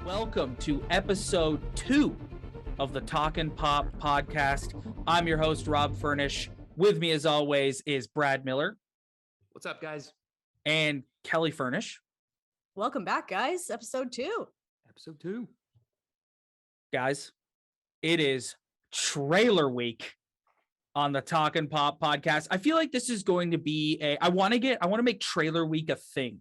Welcome to episode 2 of the Talkin' Pop podcast. I'm your host, Rob Furnish. With me, as always, is Brad Miller. What's up, guys? And Kelly Furnish. Welcome back, guys. Episode 2. Episode 2. Guys, it is trailer week on the Talkin' Pop podcast. I feel like this is going to be I want to make trailer week a thing,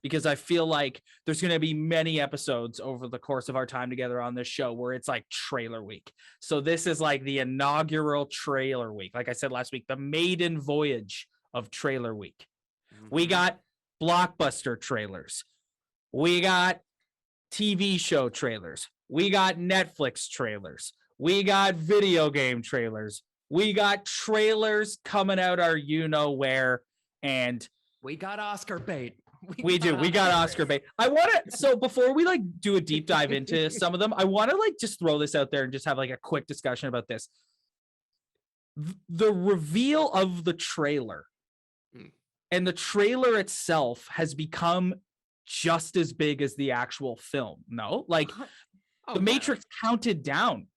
because I feel like there's going to be many episodes over the course of our time together on this show where it's like trailer week. So this is like the inaugural trailer week. Like I said last week, the maiden voyage of trailer week. We got blockbuster trailers. We got TV show trailers. We got Netflix trailers. We got video game trailers. We got trailers coming out our you-know-where, and we got Oscar bait. We got Oscar bait. I want to, so before we like do a deep dive into some of them, I want to like just throw this out there and just have like a quick discussion about this. The reveal of the trailer and the trailer itself has become just as big as the actual film. No, like The Matrix counted down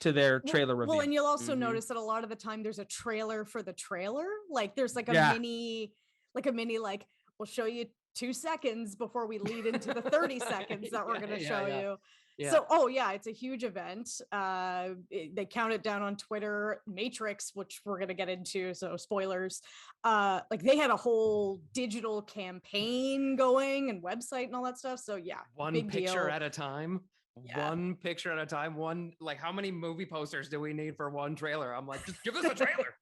to their trailer reveal. Well, and you'll also notice that a lot of the time there's a trailer for the trailer. Like there's like a mini, like we'll show you 2 seconds before we lead into the 30 seconds that we're going to show you. Yeah. So, it's a huge event. They count it down on Twitter. Matrix, which we're going to get into, so spoilers. Like they had a whole digital campaign going and website and all that stuff. So yeah, one picture at a time. Yeah. One picture at a time. One, like, how many movie posters do we need for one trailer? I'm like, just give us a trailer.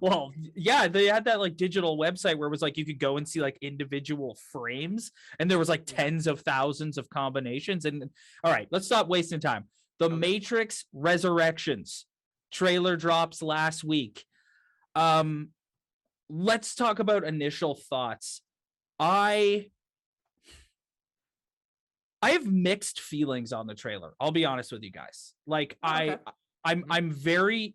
Well, yeah, they had that like digital website where it was like you could go and see like individual frames, and there was like tens of thousands of combinations. And all right, let's stop wasting time. The Matrix Resurrections trailer drops last week. Let's talk about initial thoughts. I have mixed feelings on the trailer. I'll be honest with you guys. Like I'm very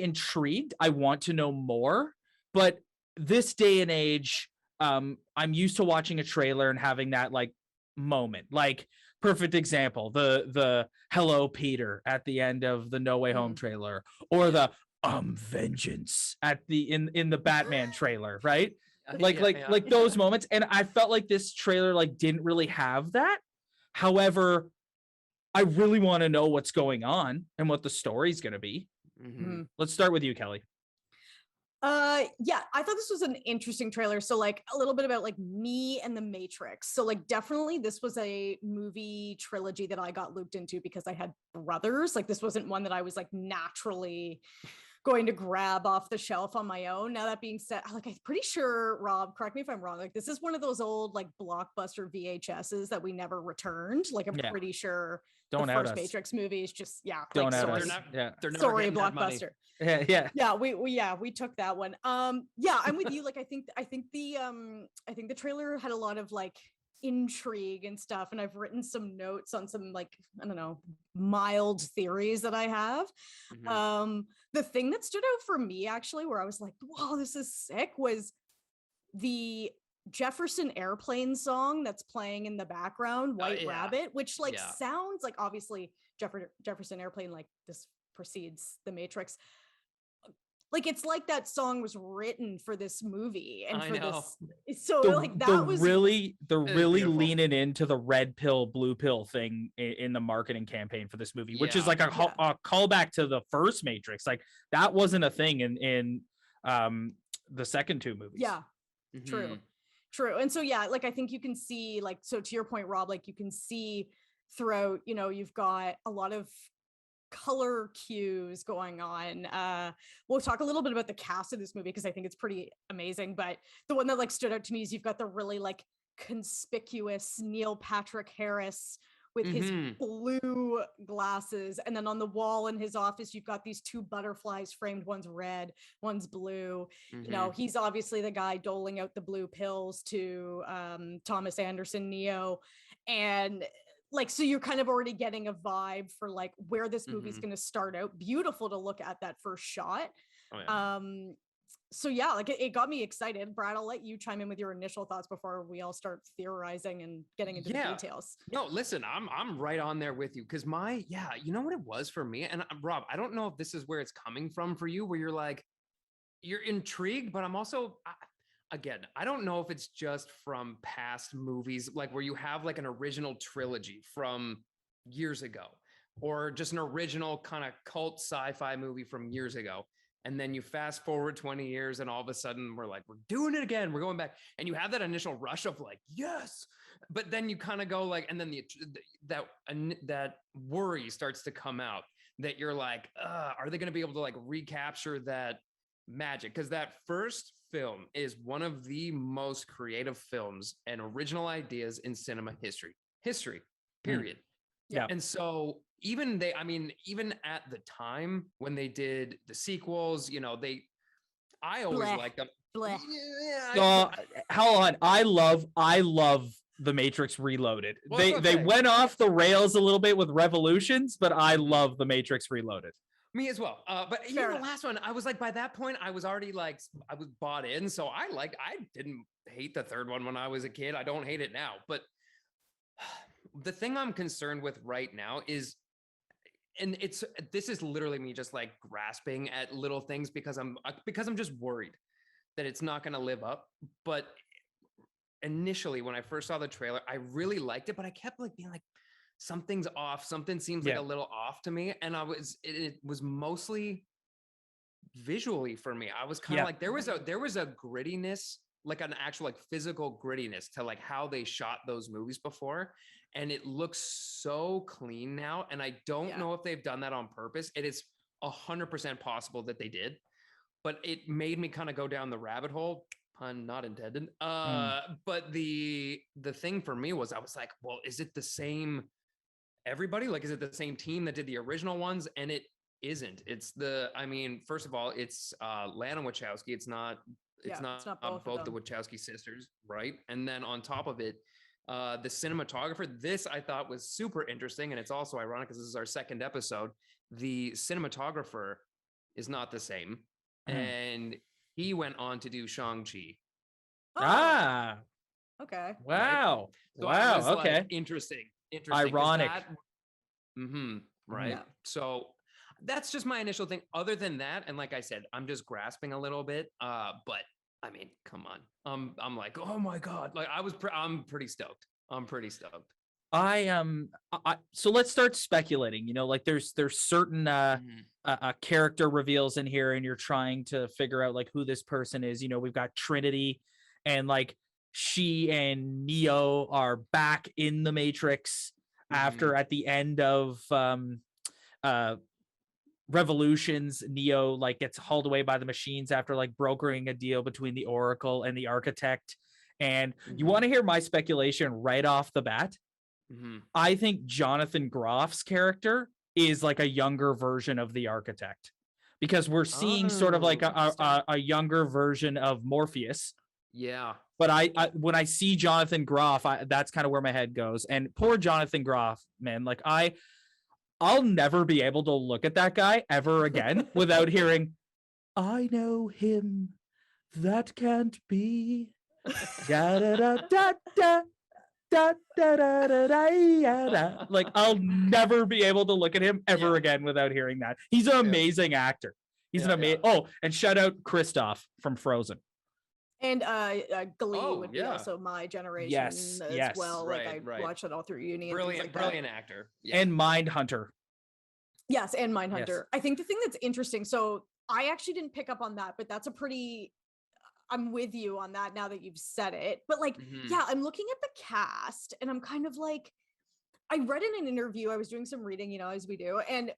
intrigued. I want to know more, but this day and age, I'm used to watching a trailer and having that like moment. Like perfect example, the Hello Peter at the end of the No Way Home trailer, or the vengeance at the in the Batman trailer, right? Like those moments. And I felt like this trailer like didn't really have that. However, I really want to know what's going on and what the story's going to be. Let's start with you, Kelly. I thought this was an interesting trailer. So like a little bit about like me and the Matrix. So like definitely this was a movie trilogy that I got looped into because I had brothers. Like this wasn't one that I was like naturally going to grab off the shelf on my own. Now that being said, like I'm pretty sure, Rob, correct me if I'm wrong, like this is one of those old like blockbuster VHSs that we never returned. Like I'm pretty sure the first Matrix movies just don't have us. They're never sorry, blockbuster. We took that one. I'm with you. Like I think the trailer had a lot of like intrigue and stuff, and I've written some notes on some like I don't know mild theories that I have. The thing that stood out for me actually where I was like, wow, this is sick, was the Jefferson Airplane song that's playing in the background, White Rabbit, which like sounds like obviously Jefferson Airplane, like this precedes the Matrix. Like it's like that song was written for this movie and this. So like that was really leaning into the red pill, blue pill thing in the marketing campaign for this movie, which is like a callback to the first Matrix. Like that wasn't a thing in the second 2 movies. Yeah, true. And so like I think you can see like, so to your point, Rob, like you can see throughout, you've got a lot of color cues going on. We'll talk a little bit about the cast of this movie because I think it's pretty amazing, but the one that like stood out to me is you've got the really like conspicuous Neil Patrick Harris with his blue glasses, and then on the wall in his office you've got these 2 butterflies framed, one's red, one's blue. He's obviously the guy doling out the blue pills to Thomas Anderson, Neo, and like, so you're kind of already getting a vibe for like where this movie's going to start out. Beautiful to look at that first shot. So yeah, like it got me excited. Brad, I'll let you chime in with your initial thoughts before we all start theorizing and getting into the details. No, listen, I'm right on there with you because you know what it was for me, and Rob, I don't know if this is where it's coming from for you, where you're like, you're intrigued, but I'm also, again, I don't know if it's just from past movies, like where you have like an original trilogy from years ago, or just an original kind of cult sci-fi movie from years ago. And then you fast forward 20 years and all of a sudden we're like, we're doing it again. We're going back. And you have that initial rush of like, yes. But then you kind of go like, and then that worry starts to come out that you're like, are they going to be able to like recapture that magic? Because that first film is one of the most creative films and original ideas in cinema history, period. Yeah. And so even at the time when they did the sequels, I always liked them. Blech. Hold on. I love The Matrix Reloaded. Well, They went off the rails a little bit with Revolutions, but I love The Matrix Reloaded. Me as well. But even the last one, I was like, by that point, I was already like, I was bought in. So I didn't hate the third one when I was a kid. I don't hate it now. But the thing I'm concerned with right now is, and this is literally me just like grasping at little things because I'm just worried that it's not going to live up. But initially, when I first saw the trailer, I really liked it, but I kept like being like, something's off. Something seems like a little off to me. And it was mostly visually for me. I was kind of like, there was a grittiness, like an actual like physical grittiness to like how they shot those movies before. And it looks so clean now. And I don't know if they've done that on purpose. It is 100% possible that they did, but it made me kind of go down the rabbit hole, pun not intended. But the thing for me was, I was like, well, is it the same everybody? Like, is it the same team that did the original ones? And it isn't. It's first of all, it's Lana Wachowski. It's not both the Wachowski sisters, right? And then on top of it, the cinematographer, this I thought was super interesting. And it's also ironic because this is our second episode. The cinematographer is not the same. And he went on to do Shang-Chi. Okay. Wow. Right? So wow. Okay. Like, interesting. Ironic. Right. Yeah. So that's just my initial thing. Other than that, and like I said, I'm just grasping a little bit. But I mean, come on. I'm like, oh my God. Like I'm pretty stoked. So let's start speculating. Like there's certain character reveals in here, and you're trying to figure out like who this person is. We've got Trinity, and like she and Neo are back in the Matrix after at the end of Revolutions. Neo like gets hauled away by the machines after like brokering a deal between the Oracle and the Architect. And you want to hear my speculation right off the bat? I think Jonathan Groff's character is like a younger version of the Architect, because we're seeing sort of like a younger version of Morpheus. Yeah. But I when I see Jonathan Groff, that's kind of where my head goes. And poor Jonathan Groff, man, like I'll never be able to look at that guy ever again without hearing, I know him. That can't be. Da, da, da, da, da. Da, da, da, da, da, da. Like I'll never be able to look at him ever again without hearing that. He's an amazing actor. He's an amazing. Oh, and shout out Kristoff from Frozen. And Glee would be also my generation as well. Like I watched it all through uni. Brilliant actor. Yeah. And Mindhunter. Yes, and Mindhunter. Yes. I think the thing that's interesting, so I actually didn't pick up on that, but that's I'm with you on that now that you've said it. But like, I'm looking at the cast and I'm kind of like, I read in an interview, I was doing some reading, as we do. And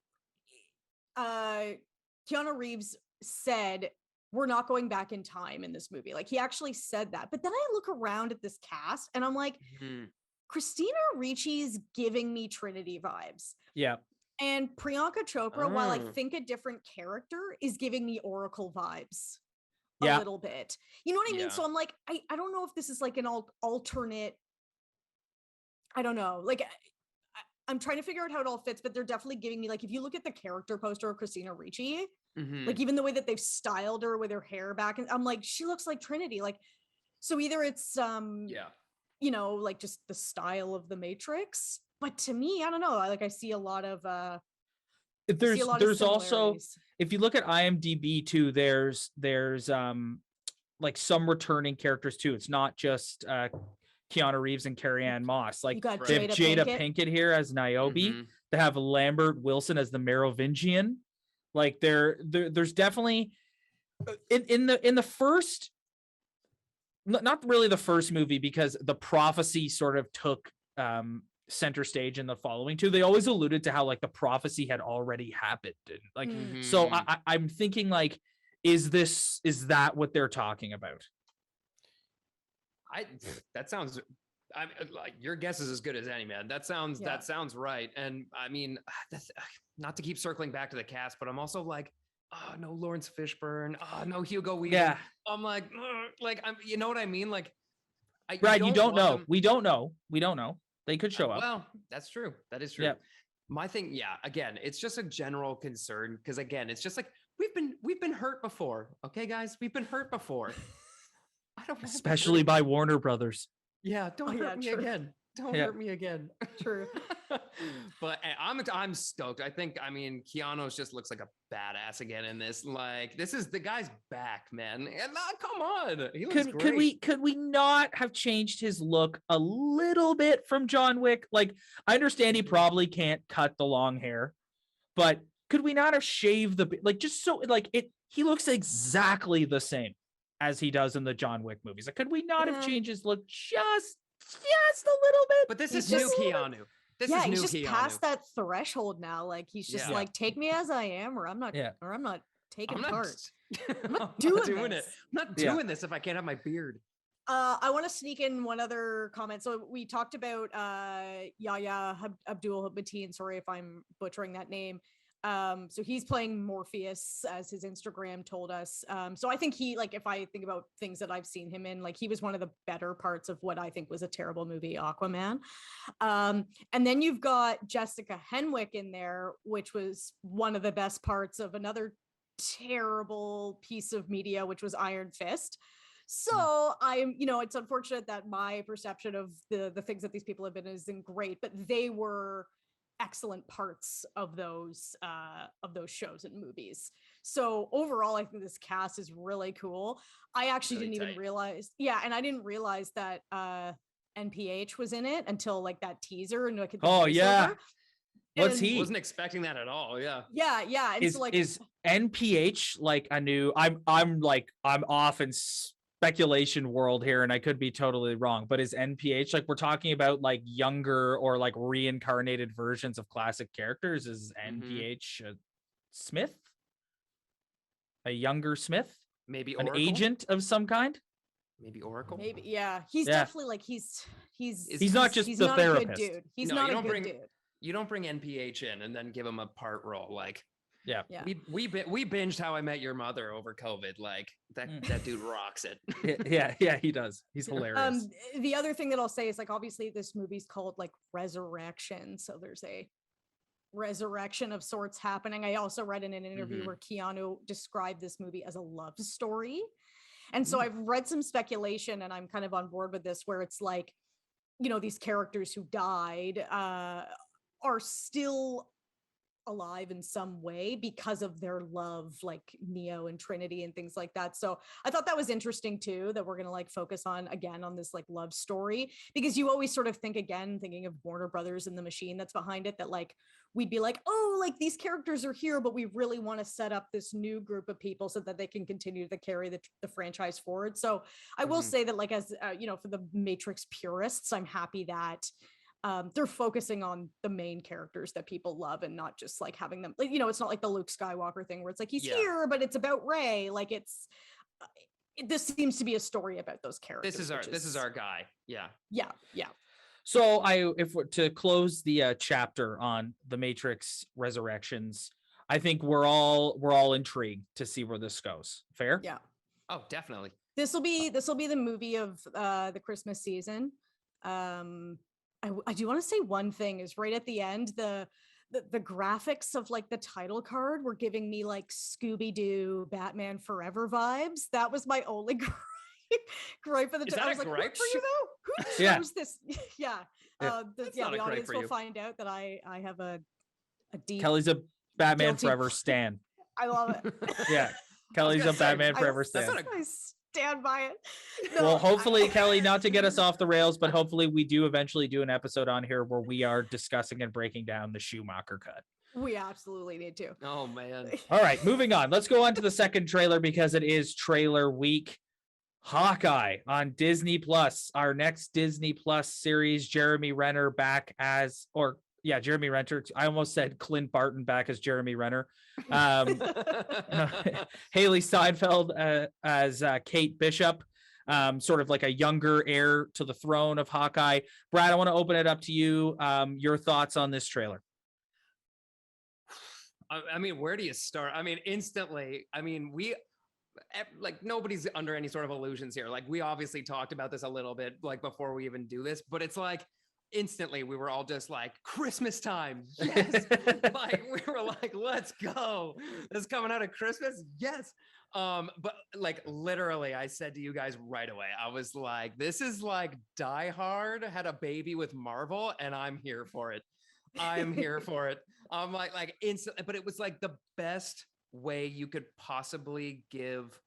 Keanu Reeves said, we're not going back in time in this movie. Like he actually said that. But then I look around at this cast and I'm like, Christina Ricci's giving me Trinity vibes. Yeah. And Priyanka Chopra, while I think a different character, is giving me Oracle vibes a little bit. You know what I mean? So I'm like, I don't know if this is like an alternate, I don't know. Like I'm trying to figure out how it all fits, but they're definitely giving me, like, if you look at the character poster of Christina Ricci, like even the way that they've styled her with her hair back, and I'm like, she looks like Trinity. Like, so either it's you know, like just the style of the Matrix, but to me, I don't know. I see a lot of there's also, similarities. if you look at IMDb too, there's like some returning characters too. It's not just Keanu Reeves and Carrie Ann Moss. You Like got they have Jada Pinkett. Pinkett here as Niobe. They have Lambert Wilson as the Merovingian. Like there's definitely in the first, not really the first movie, because the prophecy sort of took center stage in the following two. They always alluded to how like the prophecy had already happened. And, like so I'm thinking like, is that what they're talking about? That sounds, like your guess is as good as any, man. That sounds right. And I mean, not to keep circling back to the cast, but I'm also like, oh no, Lawrence Fishburne. Oh no, Hugo Weaving. Yeah. I'm like, you know what I mean? Like, You don't know. We don't know. They could show up. Well, that's true. That is true. Yeah. My thing, again, it's just a general concern, because again, it's just like we've been hurt before. Okay, guys, we've been hurt before. I don't, especially by Warner Brothers. Yeah, don't hurt me again. Don't hurt me again. True. But I'm stoked. I mean, Keanu just looks like a badass again in this. Like, this is the guy's back, man. And come on, he looks great. Could we not have changed his look a little bit from John Wick? Like, I understand he probably can't cut the long hair, but could we not have shaved like, just so like he looks exactly the same as he does in the John Wick movies. Like, could we not have changed his look just a little bit? But this is new Keanu. This is new he's just Keanu. past that threshold now. Like, he's just like, take me as I am, or I'm not taking part. I'm not doing it. I'm not doing this if I can't have my beard. I want to sneak in one other comment. So we talked about Yahya Abdul Mateen. Sorry if I'm butchering that name. So he's playing Morpheus, as his Instagram told us. So I think he, like, if I think about things that I've seen him in, like, he was one of the better parts of what I think was a terrible movie, Aquaman. And then you've got Jessica Henwick in there, which was one of the best parts of another terrible piece of media, which was Iron Fist. So it's unfortunate that my perception of the things that these people have been isn't great, but they were excellent parts of those shows and movies. So overall, I think this cast is really cool. I actually didn't even realize, and I didn't realize that NPH was in it until like that teaser and like what's he? Wasn't expecting that at all. Yeah. And is NPH like a new? I'm off in speculation world here, and I could be totally wrong, but is NPH, like, we're talking about like younger or like reincarnated versions of classic characters? Is NPH a Smith, a younger Smith, maybe an Oracle? Agent of some kind? Maybe Oracle. Maybe he's definitely like he's not just the therapist. A good dude. He's not a good dude. You don't bring NPH in and then give him a part role. Like, we binged How I Met Your Mother over COVID. Like, that dude rocks it. yeah, he does. He's hilarious. The other thing that I'll say is, like, obviously this movie's called like Resurrection, so there's a resurrection of sorts happening. I also read in an interview where Keanu described this movie as a love story, and so I've read some speculation, and I'm kind of on board with this, where it's like, these characters who died are still alive in some way because of their love, like Neo and Trinity and things like that. So I thought that was interesting too, that we're going to like focus on this like love story, because you always sort of think, again, thinking of Warner Brothers and the machine that's behind it, that like we'd be like, oh, like these characters are here, but we really want to set up this new group of people so that they can continue to carry the franchise forward. So I will say that, like, as for the Matrix purists, I'm happy that they're focusing on the main characters that people love, and not just like having them, like, it's not like the Luke Skywalker thing where it's like he's here, but it's about Rey. Like, it's this seems to be a story about those characters. This is our guy. Yeah. So if we're to close the chapter on the Matrix Resurrections, I think we're all intrigued to see where this goes. Fair? Yeah. Oh, definitely. This will be the movie of the Christmas season. I do want to say one thing is right at the end, the graphics of like the title card were giving me like Scooby-Doo Batman Forever vibes. That was my only gripe for the Is that I a was like, gripe good for you though? who Yeah. chose this? Yeah. Yeah. That's not a The gripe audience for will you. find out that I have a deep Kelly's a Batman guilty Forever stan. I love it. Yeah. Kelly's a gonna say, Batman I- Forever that's stan. not I stand by it. No, Well, hopefully, I- Kelly, not to get us off the rails, but hopefully we do eventually do an episode on here where we are discussing and breaking down the Schumacher cut. we absolutely need to. Oh man. All right, moving on. Let's go on to the second trailer because it is trailer week. Hawkeye on Disney Plus, our next Disney Plus series. Jeremy Renner back as, Jeremy Renner. I almost said Clint Barton back as Jeremy Renner. Haley Steinfeld as Kate Bishop, sort of like a younger heir to the throne of Hawkeye. Brad, I want to open it up to you. Your thoughts on this trailer? I mean, where do you start? I mean, instantly. I mean, like nobody's under any sort of illusions here. Like we obviously talked about this a little bit like before we even do this, but it's like instantly we were all just like Christmas time. Yes. Like we were like, let's go. This is coming out of Christmas. Yes. But like literally I said to you guys right away, I was like, this is like Die Hard had a baby with Marvel and I'm here for it. I'm here for it. I'm like instant, but it was like the best way you could possibly give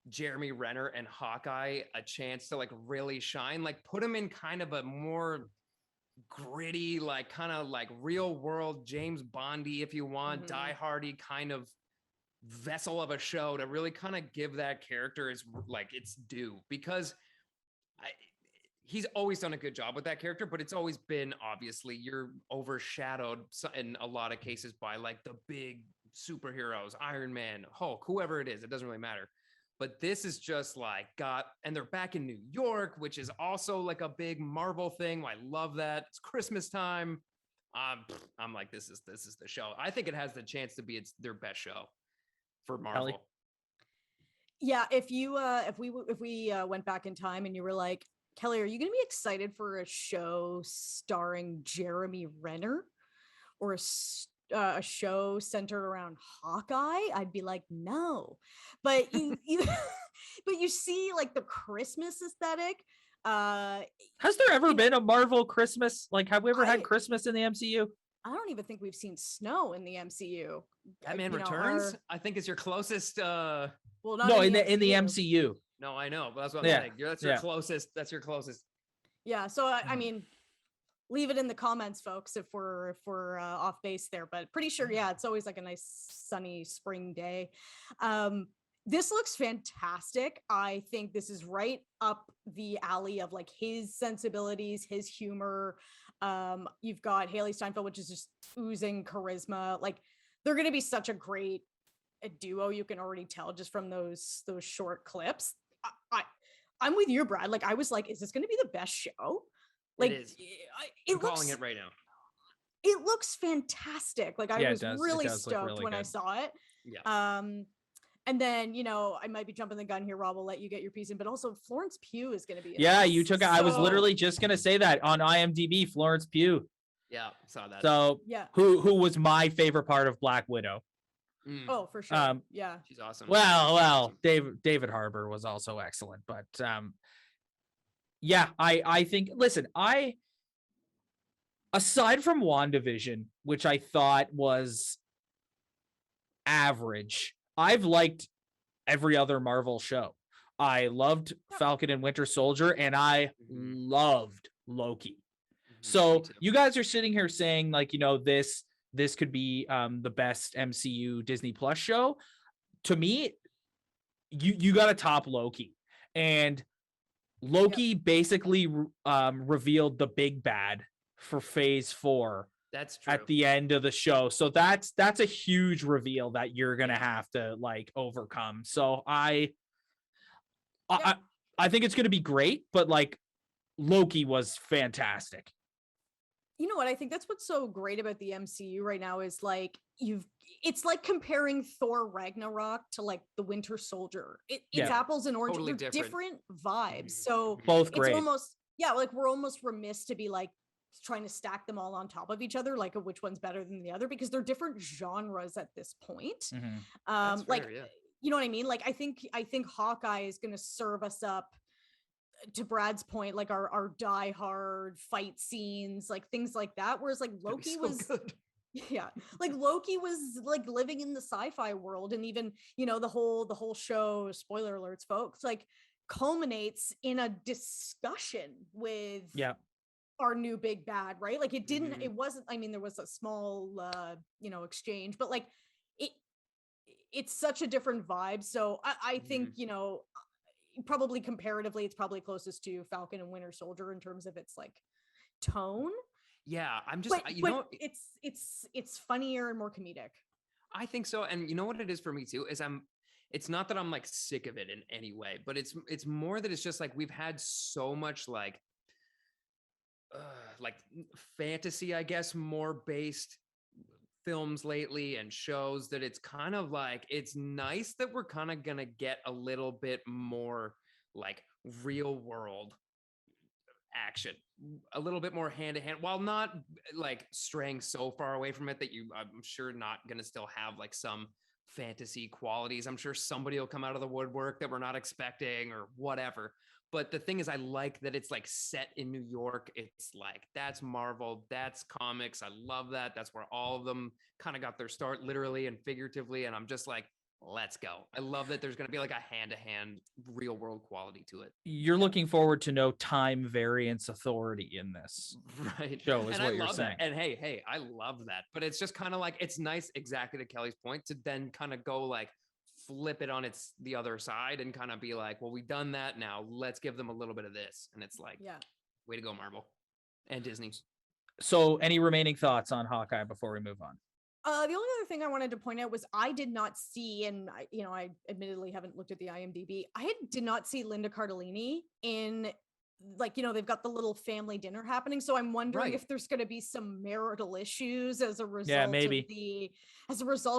Jeremy Renner and Hawkeye a chance to like really shine, like put him in kind of a more gritty, like kind of like real world James Bondy, if you want, Die Hardy kind of vessel of a show to really kind of give that character is like its due, because he's always done a good job with that character, but it's always been obviously you're overshadowed in a lot of cases by like the big superheroes, Iron Man, Hulk, whoever it is, it doesn't really matter. But this is just like and they're back in New York, which is also like a big Marvel thing. I love that. It's Christmas time. I'm like, this is the show. I think it has the chance to be their best show for Marvel. Kelly? Yeah, if we went back in time and you were like, Kelly, are you going to be excited for a show starring Jeremy Renner or a show centered around Hawkeye? I'd be like, no. But but you see like the Christmas aesthetic. Has there ever been a Marvel Christmas? Like, have we ever had Christmas in the MCU? I don't even think we've seen snow in the MCU. Batman Returns, I think, is your closest. Well, no, in the MCU. No, I know, but that's what I'm saying. That's your closest. That's your closest. Yeah. So I mean, leave it in the comments, folks, if we're off base there. But pretty sure, yeah, it's always like a nice sunny spring day. This looks fantastic. I think this is right up the alley of like his sensibilities, his humor. You've got Haley Steinfeld, which is just oozing charisma. Like they're going to be such a great duo. You can already tell just from those short clips. I'm with you, Brad. Like I was like, is this going to be the best show? Like it is. I'm calling it right now. It looks fantastic. Like I was really stoked really when good. I saw it. Yeah. And then, I might be jumping the gun here, Rob. Will let you get your piece in, but also Florence Pugh is going to be. Yeah, you took it. I was literally just going to say that on IMDb, Florence Pugh. Yeah, saw that. So yeah, who was my favorite part of Black Widow? Oh, for sure. Yeah, she's awesome. Well, David Harbour was also excellent, but yeah, I think. Listen, aside from WandaVision, which I thought was average, I've liked every other Marvel show. I loved Falcon and Winter Soldier, and I loved Loki. So you guys are sitting here saying like, this could be the best MCU Disney Plus show. To me, you got to top Loki, and Loki basically revealed the big bad for Phase 4. That's true. At the end of the show. So that's a huge reveal that you're going to have to like overcome. So I think it's going to be great, but like Loki was fantastic. You know what? I think that's what's so great about the MCU right now is like it's like comparing Thor Ragnarok to like the Winter Soldier. It's apples and oranges. Totally They're different vibes. So both great. It's almost, like we're almost remiss to be like, trying to stack them all on top of each other, like which one's better than the other, because they're different genres at this point. That's fair, Like, yeah. you know what I mean? Like, I think Hawkeye is going to serve us up, to Brad's point, like our die hard fight scenes, like things like that. Whereas like Loki So was good. yeah, like Loki was like living in the sci-fi world, and even, you know, the whole show, spoiler alerts folks, like culminates in a discussion with our new big bad, right? Like it didn't, it wasn't, I mean, there was a small you know, exchange, but like it's such a different vibe. So I think, you know, probably comparatively, it's probably closest to Falcon and Winter Soldier in terms of its like tone. Yeah, I'm just, But, you know, it's funnier and more comedic. I think so. And you know what it is for me too, is it's not that I'm like sick of it in any way, but it's more that it's just like, we've had so much like fantasy, I guess, more based films lately and shows, that it's kind of like, it's nice that we're kind of gonna get a little bit more like real world action, a little bit more hand to hand, while not like straying so far away from it that I'm sure not gonna still have like some fantasy qualities. I'm sure somebody will come out of the woodwork that we're not expecting or whatever. But the thing is, I like that it's like set in New York. It's like, that's Marvel, that's comics. I love that. That's where all of them kind of got their start, literally and figuratively. And I'm just like, let's go. I love that there's going to be like a hand-to-hand real world quality to it. You're looking forward to no time variance authority in this right show, is and what I you're love saying. that. And hey, I love that. But it's just kind of like, it's nice, exactly to Kelly's point, to then kind of go like flip it on the other side and kind of be like, well, we've done that, now let's give them a little bit of this. And it's like, way to go, Marvel and Disney. So any remaining thoughts on Hawkeye before we move on? The only other thing I wanted to point out was I did not see, and you know, I admittedly haven't looked at the IMDb. Did not see Linda Cardellini in, like, you know, they've got the little family dinner happening. So I'm wondering if there's going to be some marital issues as a result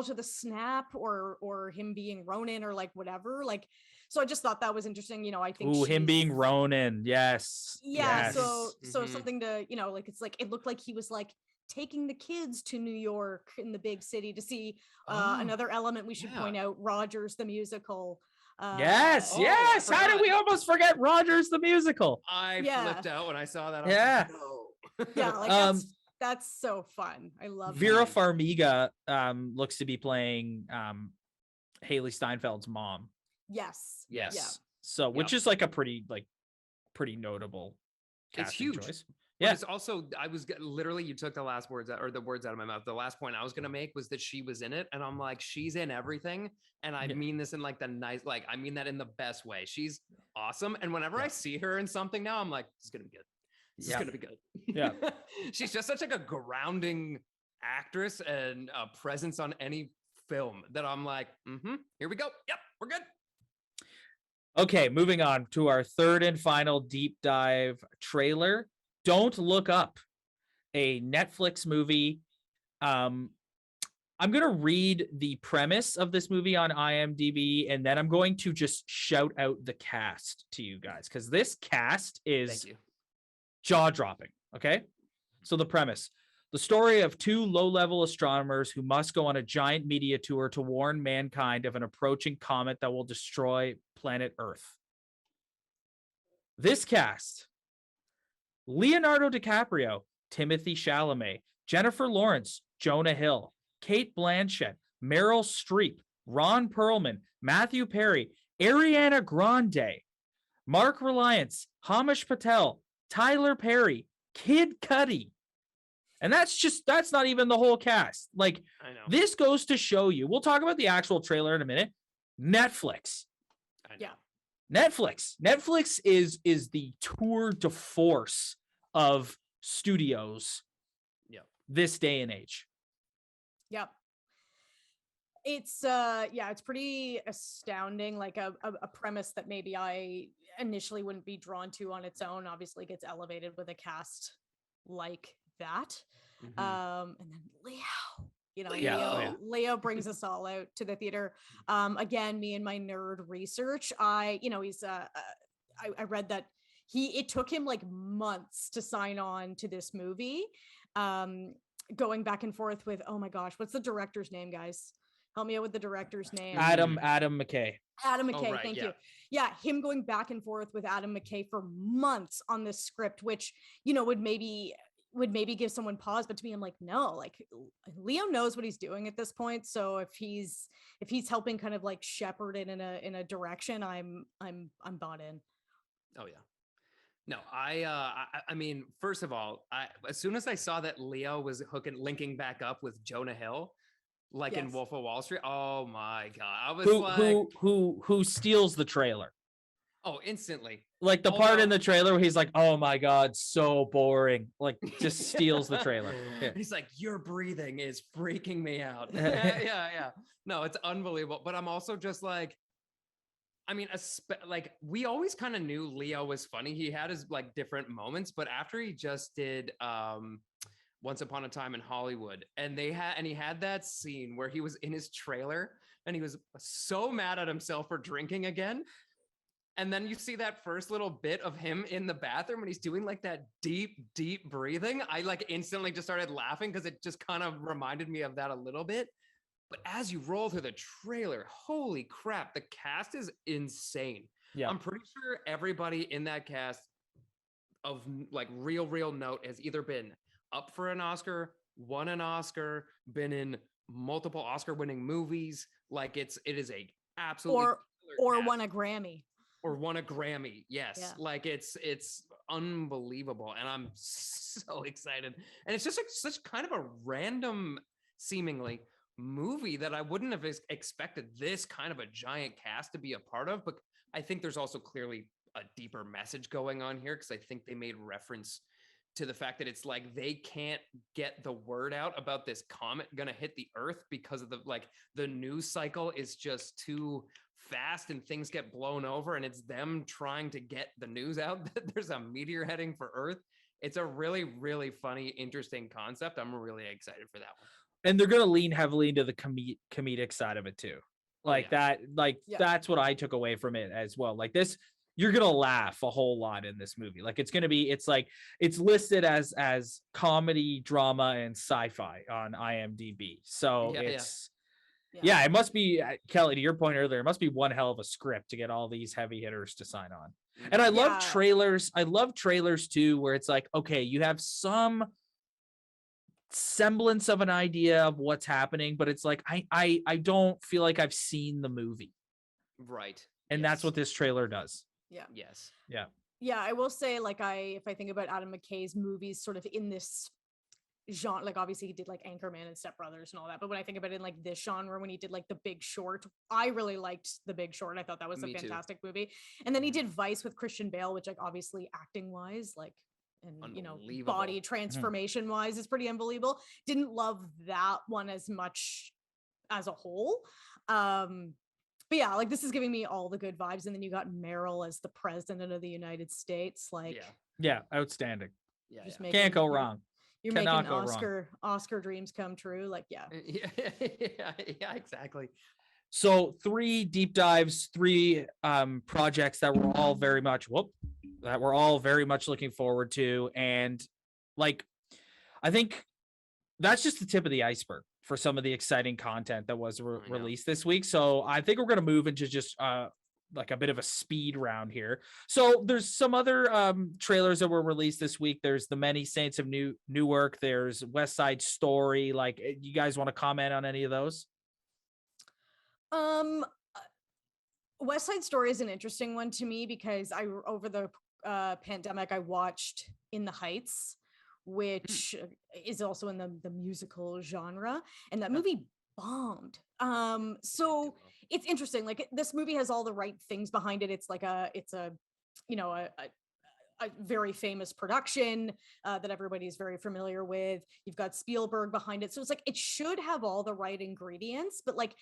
of the snap, or him being Ronin, or like whatever. Like, so I just thought that was interesting. You know, I think him being Ronin. Yes. Yeah. So something to, you know, like, it's like, it looked like he was like taking the kids to New York, in the big city, to see another element we should point out, Rogers the musical. Yes. How did we almost forget Rogers the musical? I flipped out when I saw that. Yeah. Yeah, like that's so fun. I love Vera Farmiga looks to be playing Haley Steinfeld's mom. Yes. Yeah. So which is like a pretty notable casting choice. Yeah. It's also, literally, you took the last words out, or the words out of my mouth. The last point I was going to make was that she was in it. And I'm like, she's in everything. And I mean this in like the nice, like, I mean that in the best way. She's awesome. And whenever I see her in something now, I'm like, it's going to be good. This is going to be good. Yeah. She's just such like a grounding actress and a presence on any film that I'm like, here we go. Yep, we're good. Okay, moving on to our third and final deep dive trailer. Don't Look Up, a Netflix movie. I'm going to read the premise of this movie on IMDb, and then I'm going to just shout out the cast to you guys, because this cast is jaw-dropping, okay? So the premise: the story of two low-level astronomers who must go on a giant media tour to warn mankind of an approaching comet that will destroy planet Earth. This cast: Leonardo DiCaprio, Timothy Chalamet, Jennifer Lawrence, Jonah Hill, Kate Blanchett, Meryl Streep, Ron Perlman, Matthew Perry, Ariana Grande, Mark Reliance, Hamish Patel, Tyler Perry, Kid Cudi. And that's not even the whole cast. Like, I know. This goes to show you, we'll talk about the actual trailer in a minute. Netflix. Yeah. Netflix is the tour de force of studios this day and age. Yep. It's it's pretty astounding. Like a premise that maybe I initially wouldn't be drawn to on its own, obviously gets elevated with a cast like that. And then Leo brings us all out to the theater. Again, me and my nerd research. I read that it took him like months to sign on to this movie. Going back and forth with, oh my gosh, what's the director's name, guys? Help me out with the director's name. Adam McKay. Adam McKay, right, thank yeah. you. Yeah, him going back and forth with Adam McKay for months on this script, which, you know, would maybe give someone pause, but to me, I'm like, no, like Leo knows what he's doing at this point. So if he's helping kind of like shepherd it in a direction, I'm bought in. Oh yeah. No, I mean, first of all, as soon as I saw that Leo was linking back up with Jonah Hill, like in Yes. Wolf of Wall Street, oh my god, I was who steals the trailer? oh, instantly. Like the part in the trailer where he's like, "Oh my god, so boring!" Like just steals the trailer. Yeah. He's like, "Your breathing is freaking me out." yeah. No, it's unbelievable. But I'm also just like, I mean, like we always kind of knew Leo was funny. He had his like different moments, but after he just did Once Upon a Time in Hollywood, and he had that scene where he was in his trailer and he was so mad at himself for drinking again. And then you see that first little bit of him in the bathroom and he's doing like that deep, deep breathing. I like instantly just started laughing because it just kind of reminded me of that a little bit. But as you roll through the trailer, holy crap, the cast is insane. Yeah. I'm pretty sure everybody in that cast of like real note has either been up for an Oscar, won an Oscar, been in multiple Oscar-winning movies. Like it is a absolutely or won a Grammy. Or won a Grammy. Yes. Yeah. Like it's unbelievable. And I'm so excited. And it's just like such kind of a random seemingly movie that I wouldn't have expected this kind of a giant cast to be a part of. But I think there's also clearly a deeper message going on here because I think they made reference to the fact that it's like they can't get the word out about this comet gonna hit the Earth because of the news cycle is just too fast and things get blown over, and it's them trying to get the news out that there's a meteor heading for Earth. It's a really, really funny, interesting concept. I'm really excited for that one. And they're going to lean heavily into the comedic side of it too. Like that's what I took away from it as well. Like this, you're going to laugh a whole lot in this movie. Like it's listed as comedy, drama, and sci-fi on IMDb. So it must be, Kelly, to your point earlier, it must be one hell of a script to get all these heavy hitters to sign on. And I love trailers. I love trailers too, where it's like, okay, you have some semblance of an idea of what's happening, but it's like I don't feel like I've seen the movie. Right. And that's what this trailer does. Yeah. Yes. Yeah. Yeah, I will say, like, if I think about Adam McKay's movies sort of in this genre, like obviously he did like Anchorman and Step Brothers and all that, but when I think about it in like this genre, when he did like The Big Short, I really liked The Big Short. I thought that was a fantastic movie. And then he did Vice with Christian Bale, which like obviously acting wise, like, and you know, body transformation wise is pretty unbelievable. Didn't love that one as much as a whole. But yeah, like this is giving me all the good vibes. And then you got Meryl as the president of the United States. Like, yeah, outstanding. Yeah, can't go wrong. You're Cannot making Oscar dreams come true. Like, yeah, exactly. So 3 deep dives, 3 projects that we're all very much looking forward to. And like, I think that's just the tip of the iceberg for some of the exciting content that was released this week. So I think we're going to move into just like a bit of a speed round here. So there's some other trailers that were released this week. There's The Many Saints of Newark. There's West Side Story. Like, you guys want to comment on any of those? West Side Story is an interesting one to me because over the pandemic I watched In the Heights, which is also in the musical genre, and that movie bombed. So it's interesting. Like, this movie has all the right things behind it. It's like a very famous production that everybody's very familiar with. You've got Spielberg behind it, so it's like it should have all the right ingredients, but like,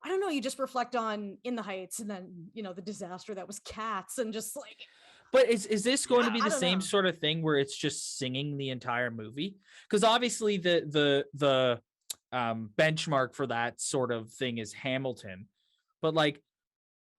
I don't know, you just reflect on In the Heights and then, you know, the disaster that was Cats, and just like. But is this going to be the same sort of thing where it's just singing the entire movie? Because obviously the benchmark for that sort of thing is Hamilton, but like,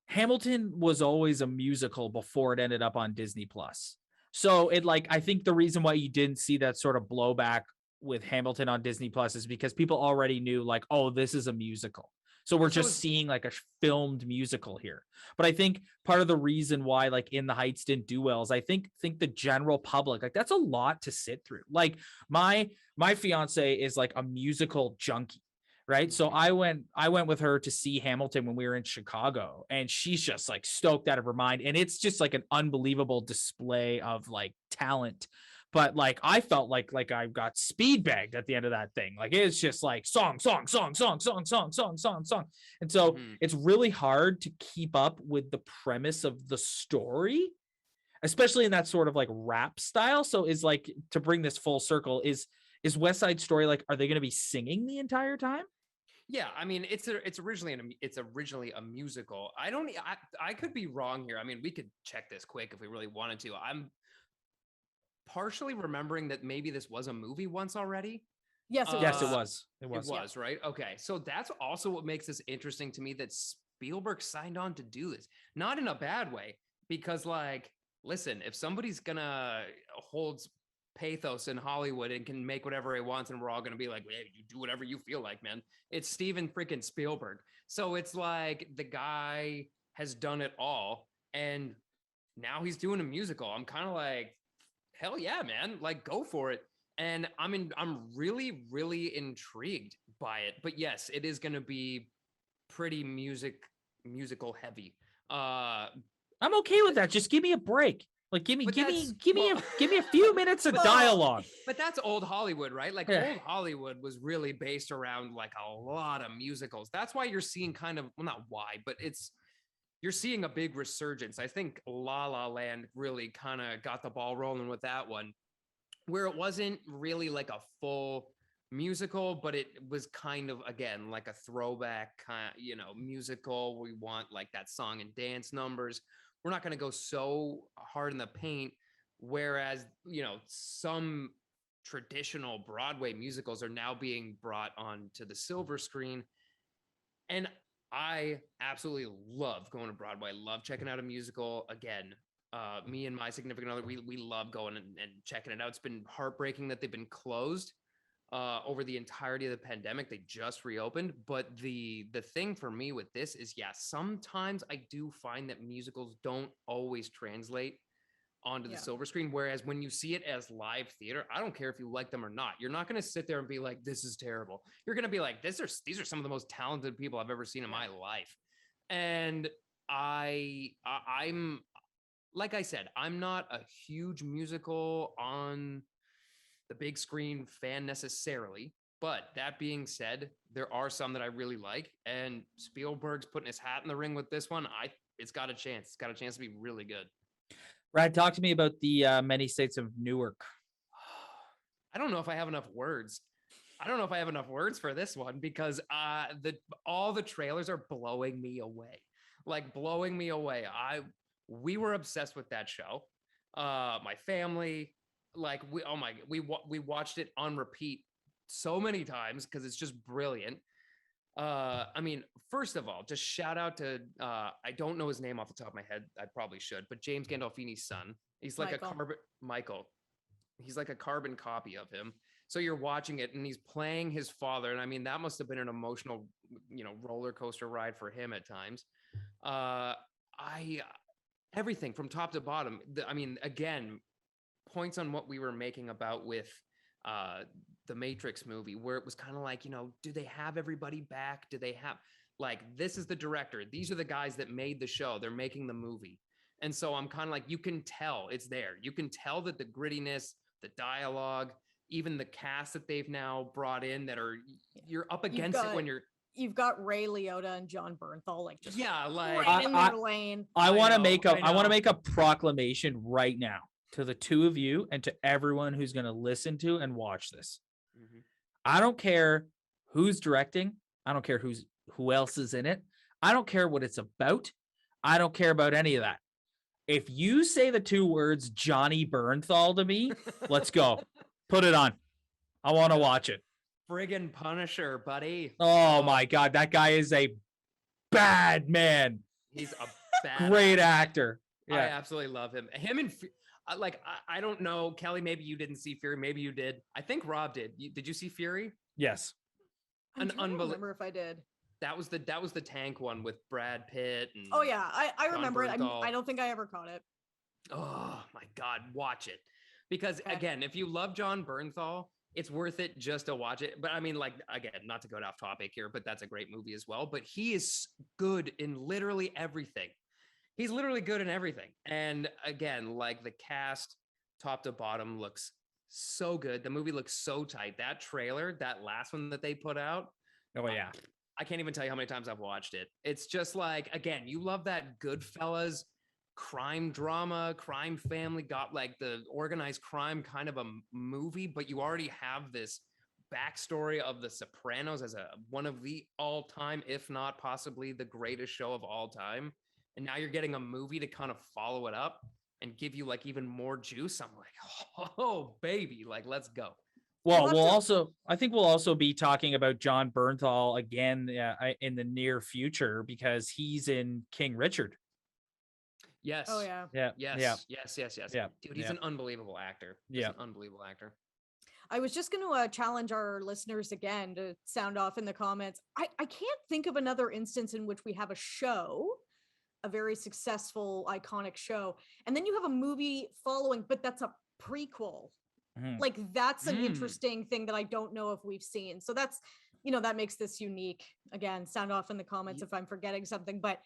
Hamilton was always a musical before it ended up on Disney Plus. So it like I think the reason why you didn't see that sort of blowback with Hamilton on Disney Plus is because people already knew like, oh, this is a musical. So we're just seeing like a filmed musical here. But I think part of the reason why like In the Heights didn't do well is I think the general public, like that's a lot to sit through. Like my fiance is like a musical junkie. Right. So I went with her to see Hamilton when we were in Chicago, and she's just like stoked out of her mind. And it's just like an unbelievable display of like talent. But like I felt like I got speed bagged at the end of that thing. Like it's just like song. And so it's really hard to keep up with the premise of the story, especially in that sort of like rap style. So is like, to bring this full circle, is West Side Story, like, are they going to be singing the entire time? Yeah, I mean, it's originally a musical. I could be wrong here. I mean, we could check this quick if we really wanted to. I'm partially remembering that maybe this was a movie once already. Yes, it was. It was, right? Okay. So that's also what makes this interesting to me, that Spielberg signed on to do this. Not in a bad way, because like, listen, if somebody's gonna hold pathos in Hollywood and can make whatever he wants, and we're all gonna be like, hey, you do whatever you feel like, man. It's Steven freaking Spielberg. So it's like the guy has done it all, and now he's doing a musical. I'm kind of like, hell yeah, man, like go for it. And I'm really, really intrigued by it. But yes, it is gonna be pretty musical heavy. I'm okay with that. Just give me a break. Like give me a few minutes of dialogue. But that's old Hollywood, right? Like old Hollywood was really based around like a lot of musicals. That's why you're seeing kind of, well, not why, but you're seeing a big resurgence. I think La La Land really kind of got the ball rolling with that one, where it wasn't really like a full musical, but it was kind of, again, like a throwback kind of, musical. We want like that song and dance numbers. We're not going to go so hard in the paint. Whereas, some traditional Broadway musicals are now being brought onto the silver screen. And I absolutely love going to Broadway. I love checking out a musical. Again, me and my significant other, we love going and checking it out. It's been heartbreaking that they've been closed over the entirety of the pandemic. They just reopened. But the thing for me with this is, sometimes I do find that musicals don't always translate onto the silver screen. Whereas when you see it as live theater, I don't care if you like them or not. You're not going to sit there and be like, this is terrible. You're going to be like, these are some of the most talented people I've ever seen in my life. And I'm, like I said, I'm not a huge musical on the big screen fan necessarily. But that being said, there are some that I really like. And Spielberg's putting his hat in the ring with this one. It's got a chance. It's got a chance to be really good. Brad, talk to me about the Many States of Newark. I don't know if I have enough words. I don't know if I have enough words for this one, because all the trailers are blowing me away. Like blowing me away. We were obsessed with that show. My family, like we watched it on repeat so many times because it's just brilliant. I mean, first of all, just shout out to I don't know his name off the top of my head. I probably should, but James Gandolfini's son. He's like Michael. He's like a carbon copy of him. So you're watching it and he's playing his father. And I mean, that must have been an emotional, roller coaster ride for him at times. Everything from top to bottom. I mean, again, points on what we were making about with the Matrix movie, where it was kind of like, do they have everybody back? Do they have, like, this is the director. These are the guys that made the show. They're making the movie. And so I'm kind of like, you can tell it's there. You can tell that the grittiness, the dialogue, even the cast that they've now brought in that are, you're up against it when you've got Ray Liotta and John Bernthal, like just like right in their lane. I want to make a proclamation right now to the two of you and to everyone who's going to listen to and watch this. Mm-hmm. I don't care who's directing. I don't care who else is in it. I don't care what it's about. I don't care about any of that. If you say the two words Johnny Bernthal to me, let's go. Put it on. I want to watch it. Friggin' Punisher, buddy. Oh my God. That guy is a bad man. He's a Great badass. actor. I Yeah. absolutely love him. Him and I don't know, Kelly. Maybe you didn't see Fury. Maybe you did. I think Rob did. Did you see Fury? Yes. I don't remember if I did. That was the tank one with Brad Pitt. And Oh yeah, I John remember it. Bernthal. I don't think I ever caught it. Oh my God, watch it. Because Okay. again, if you love John Bernthal, it's worth it just to watch it. But I mean, like, again, not to go off topic here, but that's a great movie as well. But he is good in literally everything. He's literally good in everything. And again, like the cast top to bottom looks so good. The movie looks so tight. That trailer, that last one that they put out. Oh yeah. I can't even tell you how many times I've watched it. It's just like, again, you love that Goodfellas crime drama, crime family, got like the organized crime kind of a movie, but you already have this backstory of The Sopranos as one of the all-time, if not possibly the greatest show of all time. And now you're getting a movie to kind of follow it up and give you like even more juice. I'm like, oh baby, like let's go. Well, I think we'll also be talking about John Bernthal again in the near future because he's in King Richard. Yes. Oh yeah. Yeah. Yes. Yeah. Yes. Yeah. Dude, he's an unbelievable actor. Yeah. An unbelievable actor. I was just going to challenge our listeners again to sound off in the comments. I can't think of another instance in which we have a show, a very successful, iconic show, and then you have a movie following, but that's a prequel. Mhm. Like that's an interesting thing that I don't know if we've seen. So that's, that makes this unique. Again, sound off in the comments if I'm forgetting something, but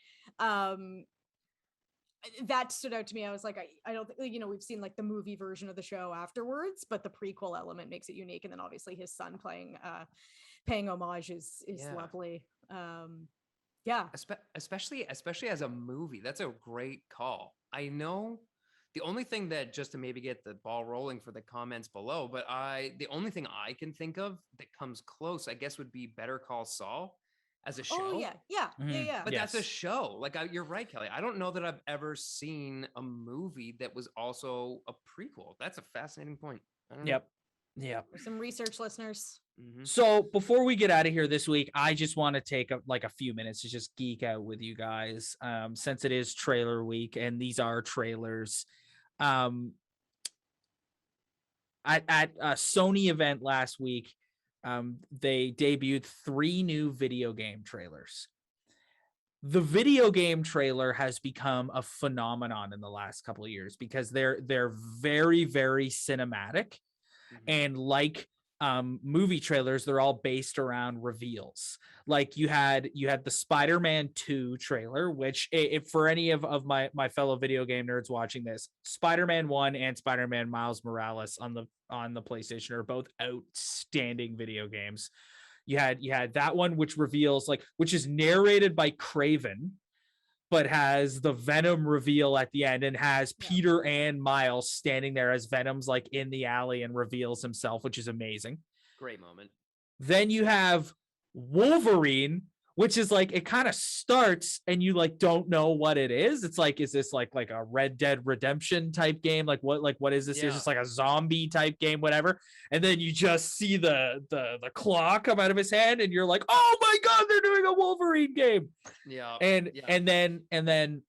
that stood out to me. I was like, I don't think, we've seen like the movie version of the show afterwards, but the prequel element makes it unique. And then obviously his son paying homage is lovely. Yeah. Especially as a movie. That's a great call. I know the only thing that, just to maybe get the ball rolling for the comments below, but the only thing I can think of that comes close, I guess, would be Better Call Saul as a show. Oh yeah. But that's a show. Like you're right, Kelly. I don't know that I've ever seen a movie that was also a prequel. That's a fascinating point. I don't know. Yep. Some research, listeners. Mm-hmm. So before we get out of here this week, I just want to take a few minutes to just geek out with you guys, since it is trailer week and these are trailers. At a Sony event last week, they debuted 3 new video game trailers. The video game trailer has become a phenomenon in the last couple of years because they're very, very cinematic. Mm-hmm. And like movie trailers, they're all based around reveals. Like you had the Spider-Man 2 trailer, which if for any of my fellow video game nerds watching this, Spider-Man 1 and Spider-Man Miles Morales on the PlayStation are both outstanding video games. You had that one, which reveals which is narrated by Craven, but has the Venom reveal at the end and has Peter and Miles standing there as Venom's like in the alley and reveals himself, which is amazing. Great moment. Then you have Wolverine, which is like, it kind of starts and you like don't know what it is. It's like, is this like a Red Dead Redemption type game? Like what is this? Is this like a zombie type game, whatever? And then you just see the claw come out of his hand and you're like, oh my God, they're doing a Wolverine game. Yeah. And then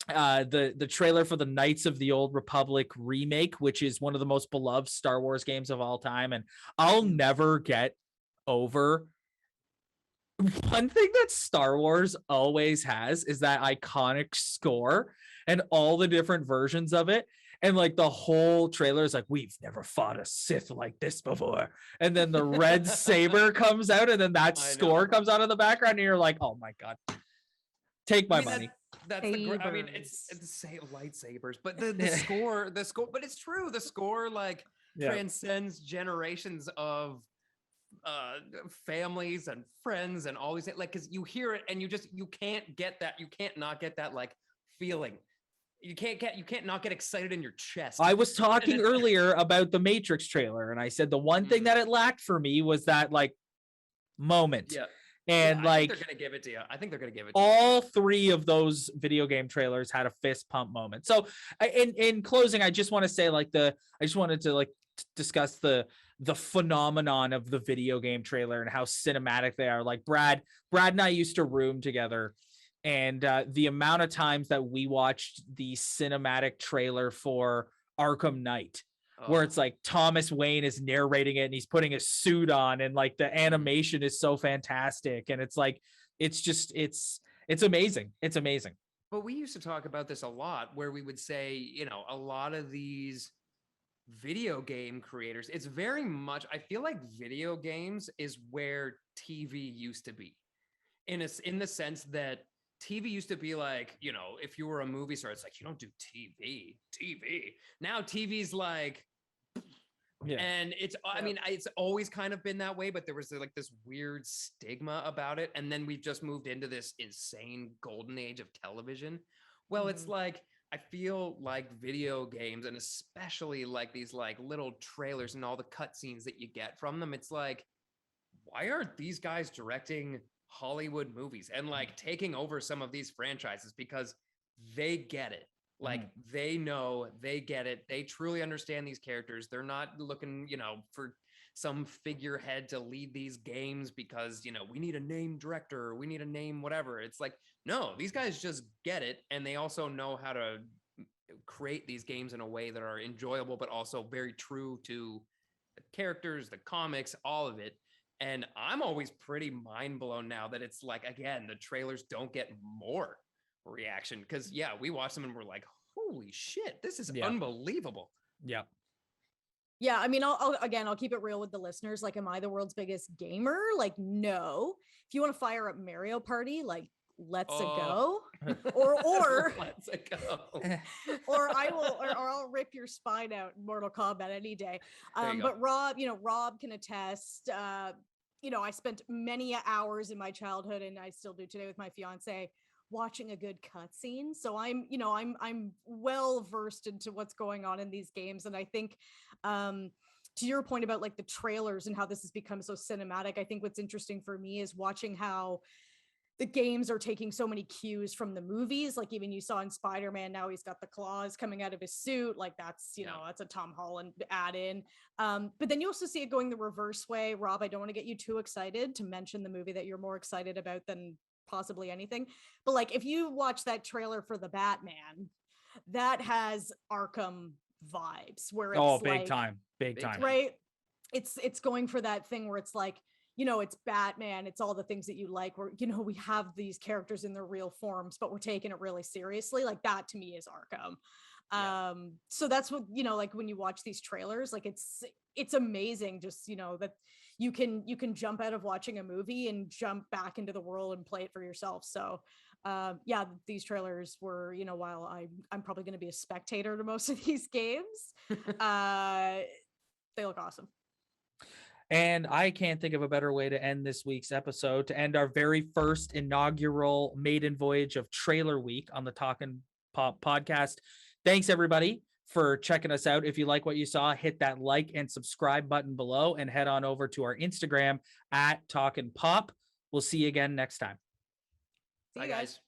the trailer for the Knights of the Old Republic remake, which is one of the most beloved Star Wars games of all time. And I'll never get over one thing that Star Wars always has is that iconic score and all the different versions of it. And like the whole trailer is like, we've never fought a Sith like this before. And then the red saber comes out and then that score comes out of the background and you're like, oh my God, take my money. That's it's say lightsabers, but the score, but it's true. The score transcends generations of families and friends and all these, like, because you hear it and you can't get that. You can't not get that like feeling. You can't not get excited in your chest. I was talking earlier about the Matrix trailer and I said the one thing that it lacked for me was that like moment. Yeah. And I think they're gonna give it to you. I think they're gonna give it to all 3 of those video game trailers had a fist pump moment. So in closing, I just want to say I just wanted to discuss the phenomenon of the video game trailer and how cinematic they are. Like Brad and I used to room together And the amount of times that we watched the cinematic trailer for Arkham Knight, where it's like Thomas Wayne is narrating it and he's putting a suit on, and like the animation is so fantastic, and it's like it's amazing. It's amazing. But we used to talk about this a lot, where we would say, you know, a lot of these video game creators, it's very much, I feel like video games is where TV used to be, in the sense that TV used to be like, you know, if you were a movie star, it's like, you don't do TV. Now TV's like, Yeah. and it's, I mean, it's always kind of been that way, but there was like this weird stigma about it. And then we've just moved into this insane golden age of television. Well, it's like, I feel like video games, and especially like these like little trailers and all the cutscenes that you get from them, it's like, why aren't these guys directing Hollywood movies and like taking over some of these franchises? Because they get it. Like they know, they get it. They truly understand these characters. They're not looking, you know, for some figurehead to lead these games because, you know, we need a name director, or we need a name whatever. It's like, no, these guys just get it. And they also know how to create these games in a way that are enjoyable, but also very true to the characters, the comics, all of it. And I'm always pretty mind blown now that it's like, again, the trailers don't get more reaction, because we watch them and we're like, holy shit, this is unbelievable. Yeah. I mean, I'll keep it real with the listeners. Like, am I the world's biggest gamer? Like, no. If you want to fire up Mario Party, like, let's go. Or let's go. or I'll rip your spine out in Mortal Kombat any day. But Rob can attest. You know, I spent many hours in my childhood, and I still do today with my fiance, watching a good cutscene. So I'm well versed into what's going on in these games. And I think to your point about like the trailers and how this has become so cinematic, I think what's interesting for me is watching how the games are taking so many cues from the movies. Like even you saw in Spider-Man, now he's got the claws coming out of his suit. Like that's, you know, that's a Tom Holland add in. But then you also see it going the reverse way. Rob, I don't want to get you too excited to mention the movie that you're more excited about than possibly anything. But like, if you watch that trailer for the Batman, that has Arkham vibes where it's big time, right? It's going for that thing where it's like, you know, it's Batman, it's all the things that you like, where, you know, we have these characters in their real forms, but we're taking it really seriously. Like that to me is Arkham. So that's what, you know, like when you watch these trailers, like it's amazing just, you know, that you can jump out of watching a movie and jump back into the world and play it for yourself. So these trailers were, you know, while I'm probably going to be a spectator to most of these games, they look awesome. And I can't think of a better way to end this week's episode, to end our very first inaugural maiden voyage of Trailer Week on the Talkin' Pop podcast. Thanks, everybody, for checking us out. If you like what you saw, hit that like and subscribe button below and head on over to our Instagram at Talkin' Pop. We'll see you again next time. See you guys.